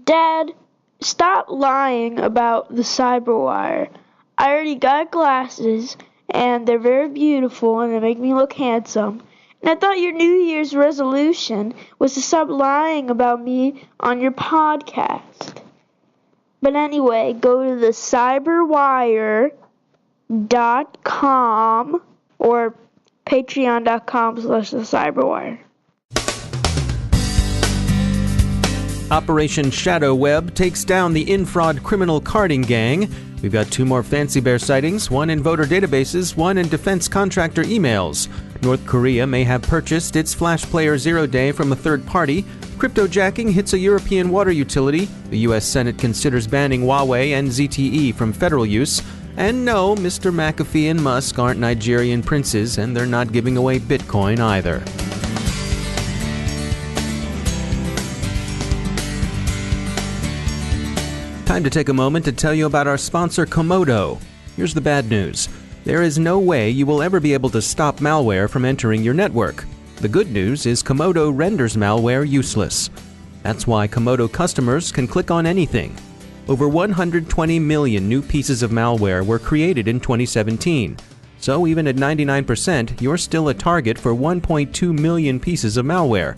Dad, stop lying about the Cyberwire. I already got glasses, and they're very beautiful, and they make me look handsome. And I thought your New Year's resolution was to stop lying about me on your podcast. But anyway, go to the cyberwire.com or patreon.com/thecyberwire. Operation Shadow Web takes down the infraud criminal carding gang. We've got 2 more Fancy Bear sightings, 1 in voter databases, 1 in defense contractor emails. North Korea may have purchased its Flash Player 0 Day from a third party. Cryptojacking hits a European water utility. The U.S. Senate considers banning Huawei and ZTE from federal use. And no, Mr. McAfee and Musk aren't Nigerian princes, and they're not giving away Bitcoin either. Time to take a moment to tell you about our sponsor, Komodo. Here's the bad news. There is no way you will ever be able to stop malware from entering your network. The good news is Komodo renders malware useless. That's why Komodo customers can click on anything. Over 120 million new pieces of malware were created in 2017. So even at 99%, you're still a target for 1.2 million pieces of malware.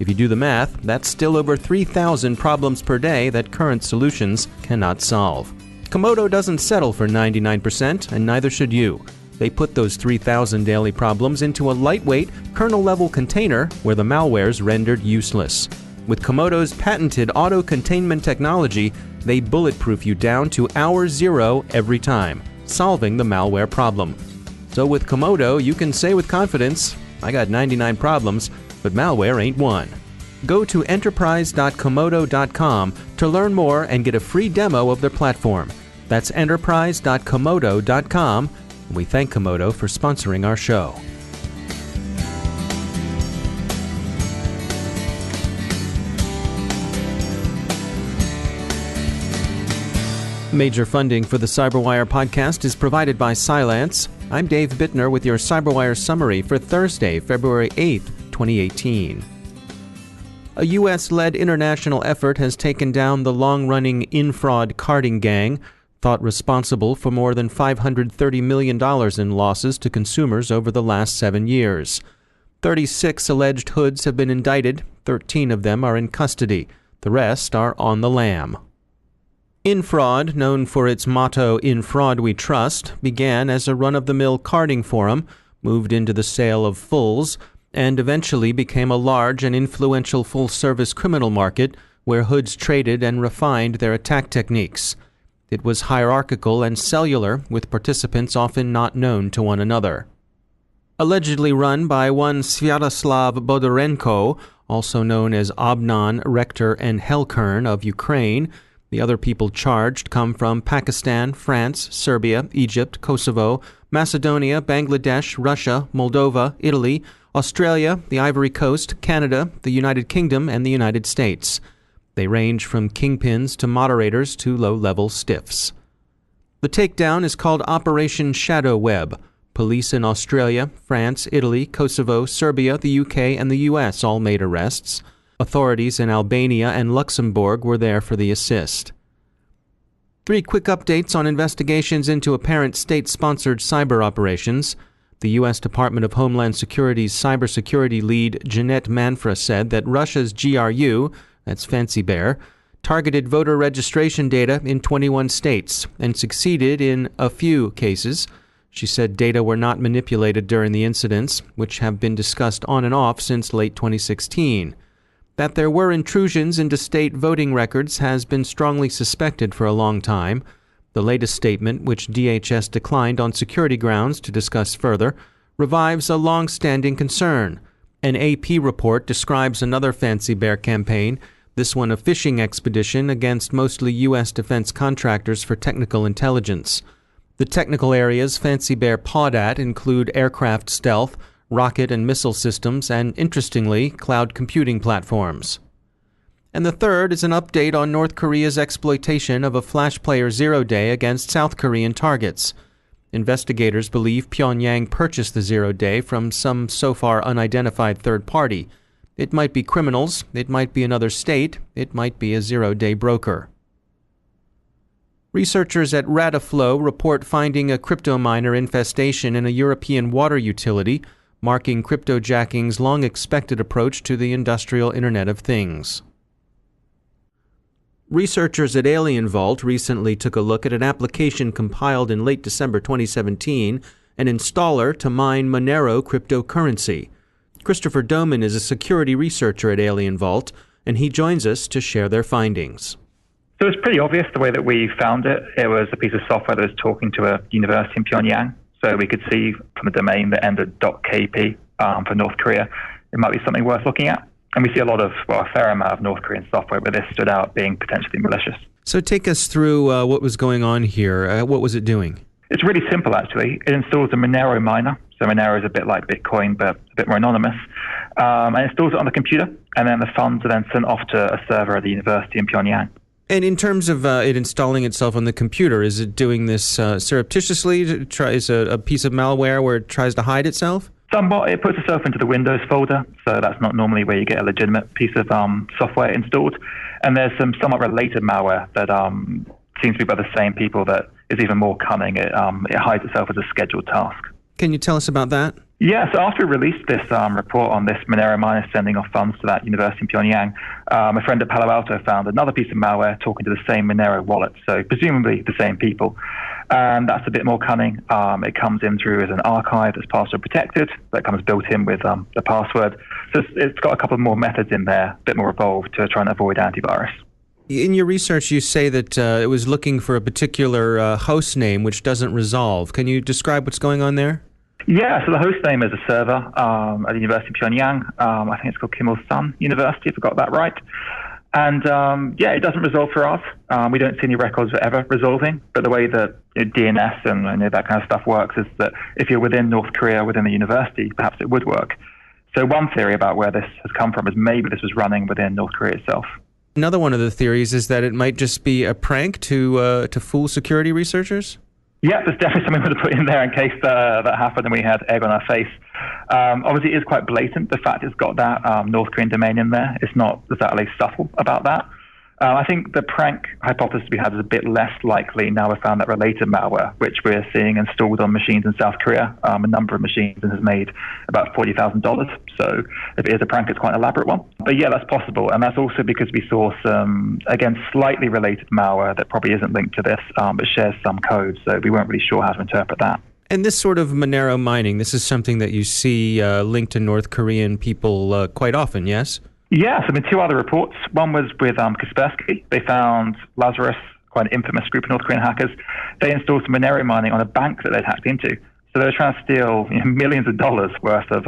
If you do the math, that's still over 3,000 problems per day that current solutions cannot solve. Komodo doesn't settle for 99%, and neither should you. They put those 3,000 daily problems into a lightweight, kernel-level container where the malware's rendered useless. With Komodo's patented auto-containment technology, they bulletproof you down to hour 0 every time, solving the malware problem. So with Komodo, you can say with confidence, I got 99 problems, but malware ain't one. Go to enterprise.komodo.com to learn more and get a free demo of their platform. That's enterprise.komodo.com. We thank Komodo for sponsoring our show. Major funding for the Cyberwire podcast is provided by Cylance. I'm Dave Bittner with your Cyberwire summary for Thursday, February 8th, 2018. A U.S.-led international effort has taken down the long-running infraud carding gang, thought responsible for more than $530 million in losses to consumers over the last 7 years. 36 alleged hoods have been indicted, 13 of them are in custody. The rest are on the lam. Infraud, known for its motto, "In Fraud We Trust," began as a run-of-the-mill carding forum, moved into the sale of fulls, and eventually became a large and influential full-service criminal market where hoods traded and refined their attack techniques. It was hierarchical and cellular, with participants often not known to one another. Allegedly run by one Sviatoslav Bodorenko, also known as Obnon, Rector, and Helkern of Ukraine, the other people charged come from Pakistan, France, Serbia, Egypt, Kosovo, Macedonia, Bangladesh, Russia, Moldova, Italy, Australia, the Ivory Coast, Canada, the United Kingdom, and the United States. They range from kingpins to moderators to low-level stiffs. The takedown is called Operation Shadow Web. Police in Australia, France, Italy, Kosovo, Serbia, the UK, and the US all made arrests. Authorities in Albania and Luxembourg were there for the assist. 3 quick updates on investigations into apparent state-sponsored cyber operations. The U.S. Department of Homeland Security's cybersecurity lead, Jeanette Manfra, said that Russia's GRU, that's Fancy Bear, targeted voter registration data in 21 states and succeeded in a few cases. She said data were not manipulated during the incidents, which have been discussed on and off since late 2016. That there were intrusions into state voting records has been strongly suspected for a long time. The latest statement, which DHS declined on security grounds to discuss further, revives a long-standing concern. An AP report describes another Fancy Bear campaign, this one a phishing expedition against mostly U.S. defense contractors for technical intelligence. The technical areas Fancy Bear pawed at include aircraft stealth, rocket and missile systems, and, interestingly, cloud computing platforms. And the third is an update on North Korea's exploitation of a Flash Player 0 Day against South Korean targets. Investigators believe Pyongyang purchased the 0 Day from some so far unidentified third party. It might be criminals, it might be another state, it might be a zero-day broker. Researchers at Radaflow report finding a crypto miner infestation in a European water utility, marking cryptojacking's long-expected approach to the industrial Internet of Things. Researchers at Alien Vault recently took a look at an application compiled in late December 2017, an installer to mine Manero cryptocurrency. Christopher Doman is a security researcher at Alien Vault, and he joins us to share their findings. So it's pretty obvious the way that we found it. It was a piece of software that was talking to a university in Pyongyang. So we could see from the domain that ended .kp for North Korea, it might be something worth looking at. And we see a fair amount of North Korean software where this stood out being potentially malicious. So take us through what was going on here. What was it doing? It's really simple, actually. It installs a Manero miner. So Manero is a bit like Bitcoin, but a bit more anonymous. And it installs it on the computer, and then the funds are then sent off to a server at the university in Pyongyang. And in terms of it installing itself on the computer, is it doing this surreptitiously? Is a piece of malware where it tries to hide itself? Somewhat. It puts itself into the Windows folder, so that's not normally where you get a legitimate piece of software installed. And there's some somewhat related malware that seems to be by the same people that is even more cunning. It hides itself as a scheduled task. Can you tell us about that? Yeah, so after we released this report on this Manero miner sending off funds to that university in Pyongyang, my friend at Palo Alto found another piece of malware talking to the same Manero wallet, so presumably the same people. And that's a bit more cunning. It comes in through as an archive that's password protected, that comes built in with the password. So it's got a couple of more methods in there, a bit more evolved to try and avoid antivirus. In your research, you say that it was looking for a particular host name which doesn't resolve. Can you describe what's going on there? Yeah, so the host name is a server at the University of Pyongyang. I think it's called Kim Il-sung University, if I got that right. And it doesn't resolve for us. We don't see any records for ever resolving. But the way that DNS and that kind of stuff works is that if you're within North Korea, within the university, perhaps it would work. So one theory about where this has come from is maybe this was running within North Korea itself. Another one of the theories is that it might just be a prank to fool security researchers? Yeah, there's definitely something we would have put in there in case that happened and we had egg on our face. Obviously, it is quite blatant, the fact it's got that North Korean domain in there. It's not exactly subtle about that. I think the prank hypothesis we had is a bit less likely now we've found that related malware, which we're seeing installed on machines in South Korea, a number of machines, and has made about $40,000. So if it is a prank, it's quite an elaborate one. But yeah, that's possible. And that's also because we saw some, again, slightly related malware that probably isn't linked to this, but shares some code. So we weren't really sure how to interpret that. And this sort of Manero mining, this is something that you see linked to North Korean people quite often, yes? Yes, I mean, two other reports. One was with Kaspersky. They found Lazarus, quite an infamous group of North Korean hackers. They installed some Manero mining on a bank that they'd hacked into. So they were trying to steal millions of dollars worth of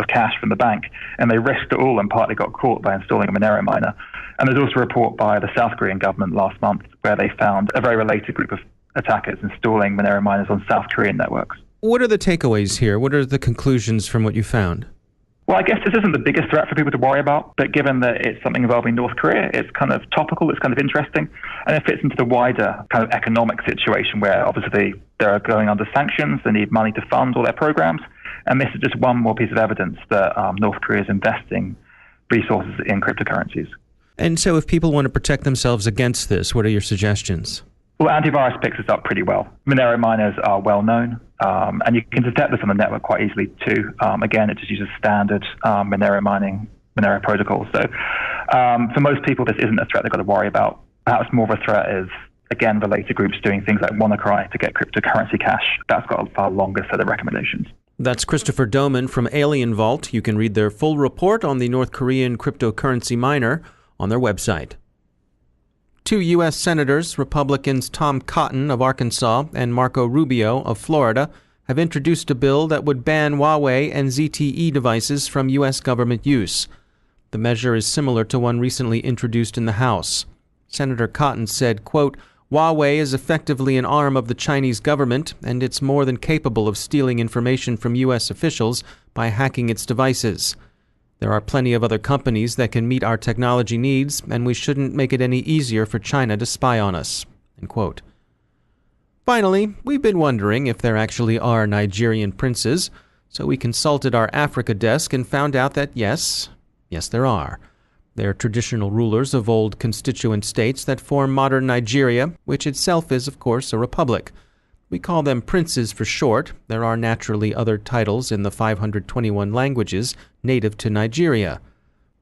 cash from the bank, and they risked it all and partly got caught by installing a Manero miner. And there's also a report by the South Korean government last month where they found a very related group of attackers installing Manero miners on South Korean networks. What are the takeaways here? What are the conclusions from what you found? Well, I guess this isn't the biggest threat for people to worry about, but given that it's something involving North Korea, it's kind of topical, it's kind of interesting, and it fits into the wider kind of economic situation where obviously they're going under sanctions, they need money to fund all their programs, and this is just one more piece of evidence that North Korea is investing resources in cryptocurrencies. And so if people want to protect themselves against this, what are your suggestions? Well, antivirus picks this up pretty well. Monero miners are well known, and you can detect this on the network quite easily too. Again, it just uses standard Monero mining, Monero protocol. So for most people, this isn't a threat they've got to worry about. Perhaps more of a threat is, again, related groups doing things like WannaCry to get cryptocurrency cash. That's got a far longer set of recommendations. That's Christopher Doman from Alien Vault. You can read their full report on the North Korean cryptocurrency miner on their website. Two U.S. Senators, Republicans Tom Cotton of Arkansas and Marco Rubio of Florida, have introduced a bill that would ban Huawei and ZTE devices from U.S. government use. The measure is similar to one recently introduced in the House. Senator Cotton said, quote, Huawei is effectively an arm of the Chinese government, and it's more than capable of stealing information from U.S. officials by hacking its devices. There are plenty of other companies that can meet our technology needs, and we shouldn't make it any easier for China to spy on us. End quote. Finally, we've been wondering if there actually are Nigerian princes, so we consulted our Africa desk and found out that yes, Yes, there are. They're traditional rulers of old constituent states that form modern Nigeria, which itself is, of course, a republic. We call them princes for short. There are naturally other titles in the 521 languages native to Nigeria.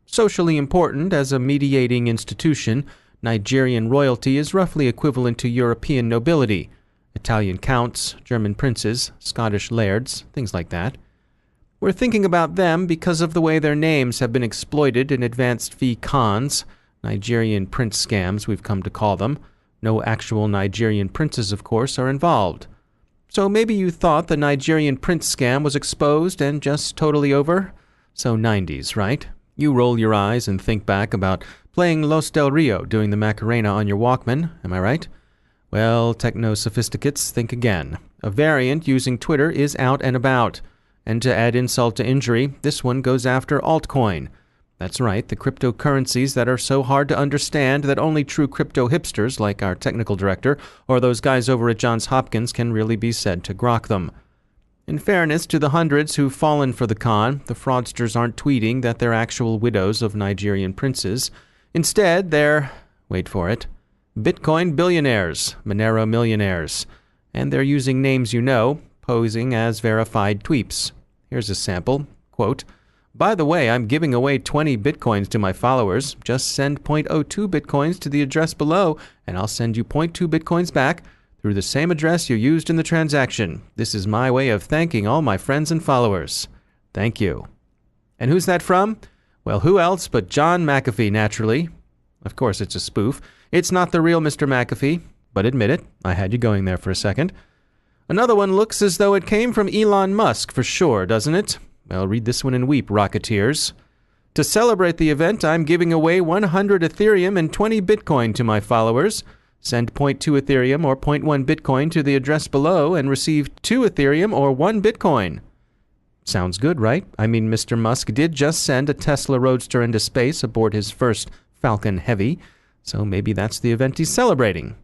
Socially important as a mediating institution, Nigerian royalty is roughly equivalent to European nobility. Italian counts, German princes, Scottish lairds, things like that. We're thinking about them because of the way their names have been exploited in advanced fee cons, Nigerian prince scams we've come to call them. No actual Nigerian princes, of course, are involved. So maybe you thought the Nigerian prince scam was exposed and just totally over? So 90s, right? You roll your eyes and think back about playing Los Del Rio doing the Macarena on your Walkman, am I right? Well, techno-sophisticates, think again. A variant using Twitter is out and about. And to add insult to injury, this one goes after altcoin. That's right, the cryptocurrencies that are so hard to understand that only true crypto hipsters like our technical director or those guys over at Johns Hopkins can really be said to grok them. In fairness to the hundreds who've fallen for the con, the fraudsters aren't tweeting that they're actual widows of Nigerian princes. Instead, they're, wait for it, Bitcoin billionaires, Manero millionaires. And they're using names you know, posing as verified tweets. Here's a sample. Quote, "By the way, I'm giving away 20 bitcoins to my followers. Just send 0.02 bitcoins to the address below, and I'll send you 0.2 bitcoins back through the same address you used in the transaction. This is my way of thanking all my friends and followers. Thank you." And who's that from? Well, who else but John McAfee, naturally. Of course, it's a spoof. It's not the real Mr. McAfee, but admit it, I had you going there for a second. Another one looks as though it came from Elon Musk for sure, doesn't it? Well, read this one and weep, Rocketeers. "To celebrate the event, I'm giving away 100 Ethereum and 20 Bitcoin to my followers. Send 0.2 Ethereum or 0.1 Bitcoin to the address below and receive 2 Ethereum or 1 Bitcoin." Sounds good, right? I mean, Mr. Musk did just send a Tesla Roadster into space aboard his first Falcon Heavy, so maybe that's the event he's celebrating.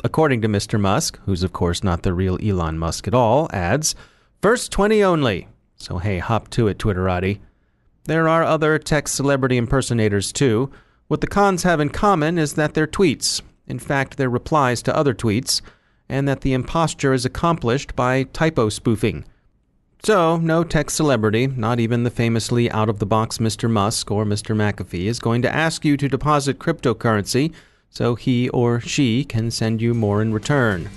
According to Mr. Musk, who's of course not the real Elon Musk at all, adds, "First 20 only." So hey, hop to it, Twitterati. There are other tech celebrity impersonators too. What the cons have in common is that they're tweets. In fact, they're replies to other tweets, and that the imposture is accomplished by typo spoofing. So, no tech celebrity, not even the famously out-of-the-box Mr. Musk or Mr. McAfee, is going to ask you to deposit cryptocurrency so he or she can send you more in return.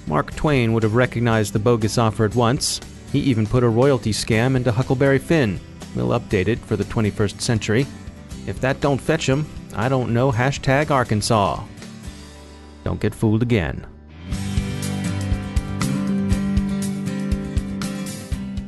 Mark Twain would have recognized the bogus offer at once. He even put a royalty scam into Huckleberry Finn. We'll update it for the 21st century. If that don't fetch him, I don't know #Arkansas. Don't get fooled again.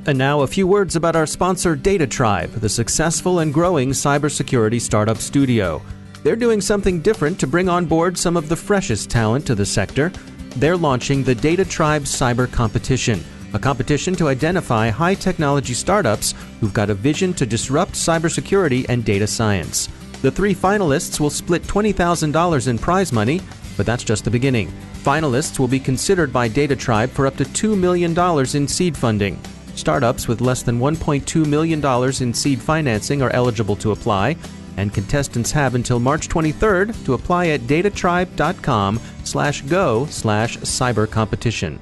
And now a few words about our sponsor DataTribe, the successful and growing cybersecurity startup studio. They're doing something different to bring on board some of the freshest talent to the sector. They're launching the DataTribe Cyber Competition, a competition to identify high-technology startups who've got a vision to disrupt cybersecurity and data science. The 3 finalists will split $20,000 in prize money, but that's just the beginning. Finalists will be considered by DataTribe for up to $2 million in seed funding. Startups with less than $1.2 million in seed financing are eligible to apply, and contestants have until March 23rd to apply at datatribe.com/go/cybercompetition.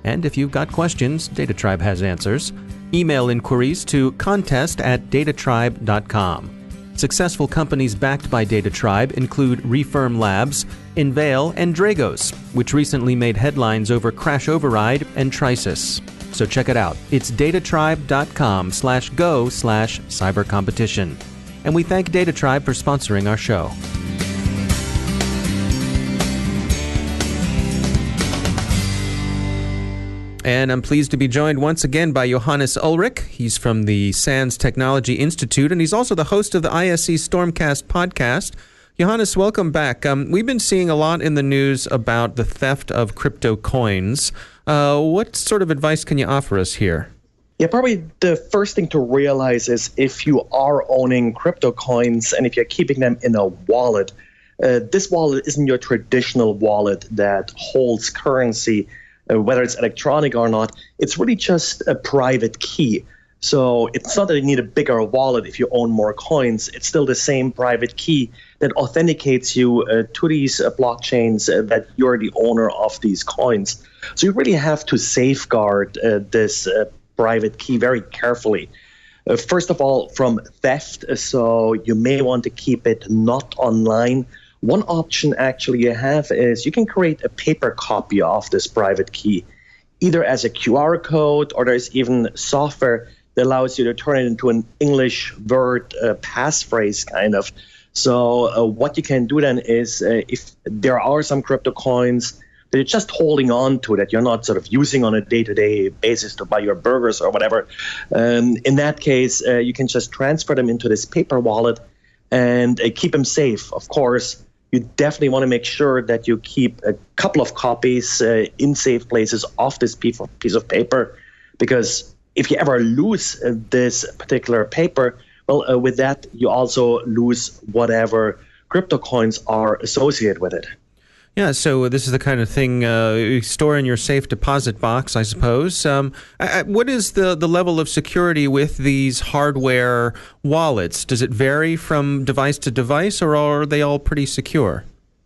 And if you've got questions, DataTribe has answers. Email inquiries to contest@datatribe.com. Successful companies backed by DataTribe include Refirm Labs, Inveil, and Dragos, which recently made headlines over Crash Override and Trisis. So check it out. It's datatribe.com/go/cybercompetition. And we thank DataTribe for sponsoring our show. And I'm pleased to be joined once again by Johannes Ulrich. He's from the SANS Technology Institute, and he's also the host of the ISC Stormcast podcast. Johannes, welcome back. We've been seeing a lot in the news about the theft of crypto coins. What sort of advice can you offer us here? Yeah, probably the first thing to realize is if you are owning crypto coins and if you're keeping them in a wallet, this wallet isn't your traditional wallet that holds currency, whether it's electronic or not. It's really just a private key. So it's not that you need a bigger wallet if you own more coins. It's still the same private key that authenticates you to these blockchains that you're the owner of these coins. So you really have to safeguard this private key very carefully. First of all, from theft. So you may want to keep it not online. One option actually you have is you can create a paper copy of this private key, either as a QR code, or there's even software that allows you to turn it into an English word passphrase kind of. So what you can do then is if there are some crypto coins that you're just holding on to, that you're not sort of using on a day-to-day basis to buy your burgers or whatever, in that case, you can just transfer them into this paper wallet and keep them safe. Of course, you definitely want to make sure that you keep a couple of copies in safe places of this piece of paper, because if you ever lose this particular paper, well, with that, you also lose whatever crypto coins are associated with it. Yeah, so this is the kind of thing you store in your safe deposit box, I suppose. What is the level of security with these hardware wallets? Does it vary from device to device, or are they all pretty secure?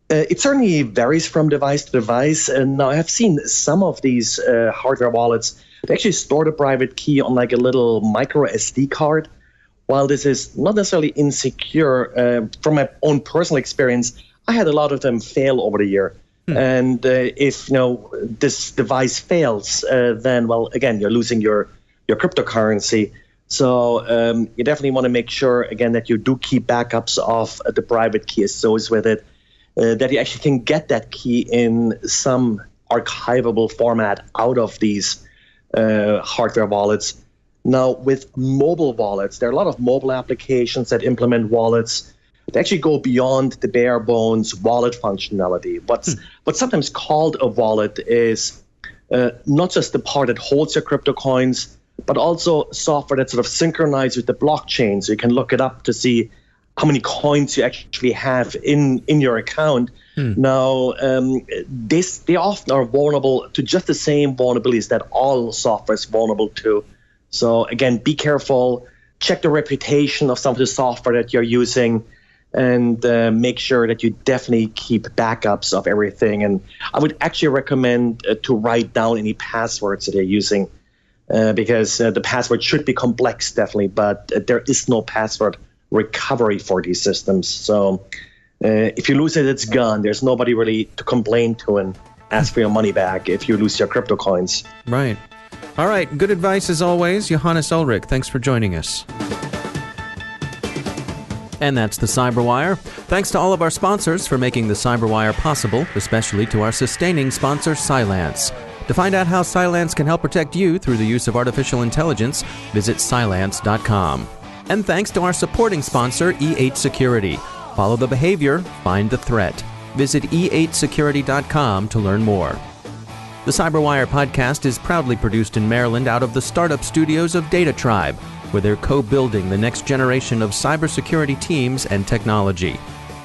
It certainly varies from device to device. And now I have seen some of these hardware wallets. They actually store the private key on like a little micro SD card. While this is not necessarily insecure, from my own personal experience, I had a lot of them fail over the year. And if this device fails, then, well, again, you're losing your cryptocurrency. So you definitely want to make sure, again, that you do keep backups of the private key associated with it, that you actually can get that key in some archivable format out of these hardware wallets. Now, with mobile wallets, there are a lot of mobile applications that implement wallets. They actually go beyond the bare bones wallet functionality. What's sometimes called a wallet is not just the part that holds your crypto coins, but also software that sort of synchronizes with the blockchain. So you can look it up to see how many coins you actually have in your account. Now, they often are vulnerable to just the same vulnerabilities that all software is vulnerable to. So again, be careful, check the reputation of some of the software that you're using, and make sure that you definitely keep backups of everything. And I would actually recommend to write down any passwords that you're using, because the password should be complex, definitely, but there is no password recovery for these systems. So if you lose it, it's gone. There's nobody really to complain to and ask for your money back if you lose your crypto coins. Right. All right. Good advice as always. Johannes Ulrich, thanks for joining us. And that's the Cyberwire. Thanks to all of our sponsors for making the Cyberwire possible, especially to our sustaining sponsor, Cylance. To find out how Cylance can help protect you through the use of artificial intelligence, visit Cylance.com. And thanks to our supporting sponsor, E8 Security. Follow the behavior, find the threat. Visit E8Security.com to learn more. The Cyberwire podcast is proudly produced in Maryland out of the startup studios of Data Tribe, where they're co-building the next generation of cybersecurity teams and technology.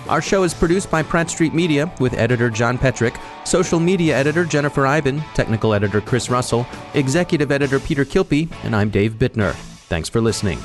Our show is produced by Pratt Street Media with editor John Petrick, social media editor Jennifer Iben, technical editor Chris Russell, executive editor Peter Kilpie, and I'm Dave Bittner. Thanks for listening.